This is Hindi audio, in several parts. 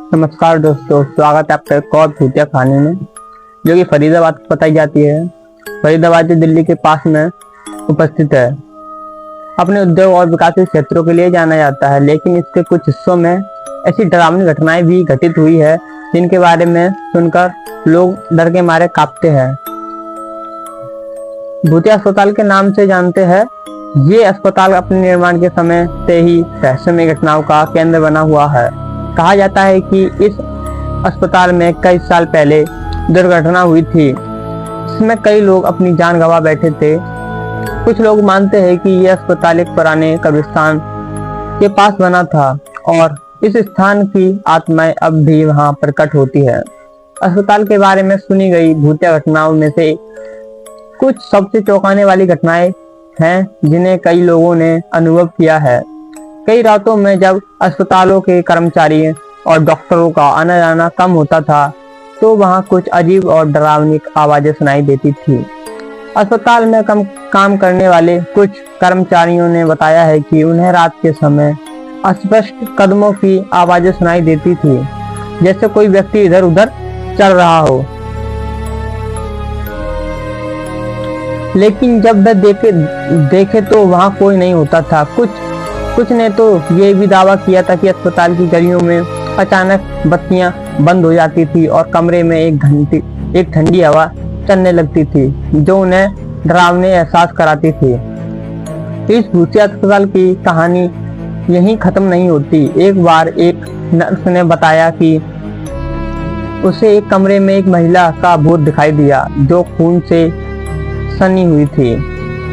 नमस्कार दोस्तों, स्वागत है आपका एक और भूतिया कहानी में, जो कि फरीदाबाद बताई जाती है। फरीदाबाद जो दिल्ली के पास में उपस्थित है, अपने उद्योग और विकासशील क्षेत्रों के लिए जाना जाता है, लेकिन इसके कुछ हिस्सों में ऐसी डरावनी घटनाएं भी घटित हुई है जिनके बारे में सुनकर लोग डर के मारे कांपते हैं। भूतिया अस्पताल के नाम से जानते हैं, ये अस्पताल अपने निर्माण के समय से ही रहस्यमय घटनाओं का केंद्र बना हुआ है। कहा जाता है कि इस अस्पताल में कई साल पहले दुर्घटना हुई थी, इसमें कई लोग अपनी जान गंवा बैठे थे। कुछ लोग मानते हैं कि यह अस्पताल एक पुराने कब्रिस्तान के पास बना था और इस स्थान की आत्माएं अब भी वहां प्रकट होती है। अस्पताल के बारे में सुनी गई भूतिया घटनाओं में से कुछ सबसे चौंकाने वाली घटनाएं हैं जिन्हें कई लोगों ने अनुभव किया है। कई रातों में जब अस्पतालों के कर्मचारी और डॉक्टरों का आना जाना कम होता था, तो वहां कुछ अजीब और डरावनी आवाजें सुनाई देती थी। अस्पताल में काम करने वाले कुछ कर्मचारियों ने बताया है कि उन्हें रात के समय अस्पष्ट कदमों की आवाजें सुनाई देती थी, जैसे कोई व्यक्ति इधर उधर चल रहा हो। लेकिन जब वह देखे तो वहां कोई नहीं होता था। कुछ ने तो ये भी दावा किया था कि अस्पताल की गलियों में अचानक बत्तियां बंद हो जाती थी और कमरे में एक ठंडी हवा चलने लगती थी, जो उन्हें डरावने एहसास कराती थी। इस भूतिया अस्पताल की कहानी यहीं खत्म नहीं होती। एक बार एक नर्स ने बताया कि उसे एक कमरे में एक महिला का भूत दिखाई दिया, जो खून से सनी हुई थी।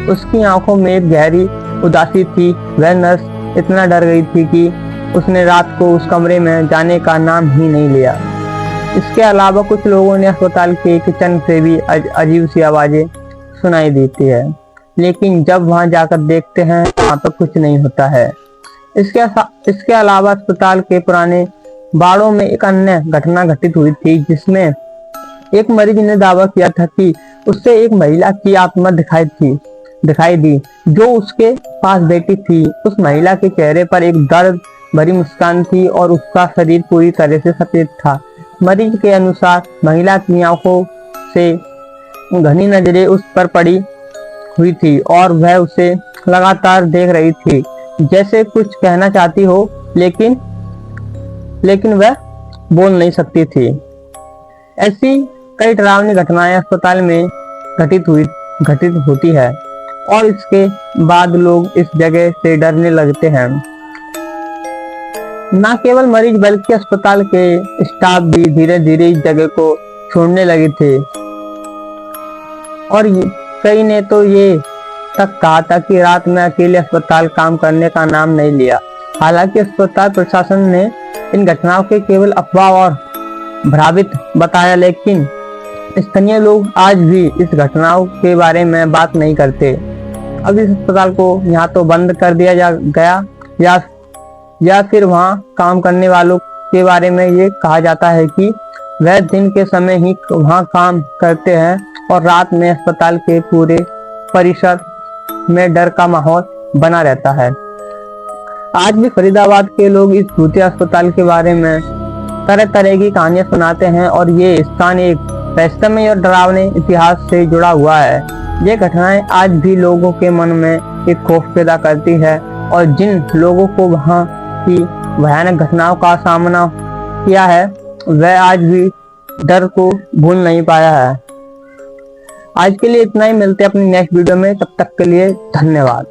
उसकी आंखों में एक गहरी उदासी थी। वह नर्स इतना डर गई थी कि उसने रात को उस कमरे में जाने का नाम ही नहीं लिया। इसके अलावा कुछ लोगों ने अस्पताल के किचन से भी अजीब सी आवाजें सुनाई देती है, लेकिन जब वहां जाकर देखते हैं वहां पर कुछ नहीं होता है। इसके अलावा अस्पताल के पुराने बाड़ों में एक अन्य घटना घटित हुई थी, जिसमें एक मरीज ने दावा किया था कि उससे एक महिला की आत्मा दिखाई दी, जो उसके पास बैठी थी। उस महिला के चेहरे पर एक दर्द भरी मुस्कान थी और उसका शरीर पूरी तरह से सफेद था। मरीज के अनुसार महिला की आंखों से घनी नजरें उस पर पड़ी हुई थी और वह उसे लगातार देख रही थी, जैसे कुछ कहना चाहती हो, लेकिन वह बोल नहीं सकती थी। ऐसी कई डरावनी घटनाएं अस्पताल में घटित होती है और इसके बाद लोग इस जगह से डरने लगते हैं। न केवल मरीज बल्कि अस्पताल के स्टाफ भी धीरे धीरे इस जगह को छोड़ने लगे थे और कई ने तो ये तक कहा था कि रात में अकेले अस्पताल काम करने का नाम नहीं लिया। हालांकि अस्पताल प्रशासन ने इन घटनाओं के केवल अफवाह और भ्रावित बताया, लेकिन स्थानीय लोग आज भी इस घटनाओं के बारे में बात नहीं करते। अब इस अस्पताल को यहाँ तो बंद कर दिया गया या फिर वहाँ काम करने वालों के बारे में ये कहा जाता है कि वह दिन के समय ही वहाँ काम करते हैं और रात में अस्पताल के पूरे परिसर में डर का माहौल बना रहता है। आज भी फरीदाबाद के लोग इस भूतिया अस्पताल के बारे में तरह तरह की कहानियां सुनाते हैं और ये स्थान एक रहस्यमय और डरावने इतिहास से जुड़ा हुआ है। ये घटनाएं आज भी लोगों के मन में एक खौफ पैदा करती है और जिन लोगों को वहां की भयानक घटनाओं का सामना किया है, वह आज भी डर को भूल नहीं पाया है। आज के लिए इतना ही, मिलते हैं अपनी नेक्स्ट वीडियो में। तब तक के लिए धन्यवाद।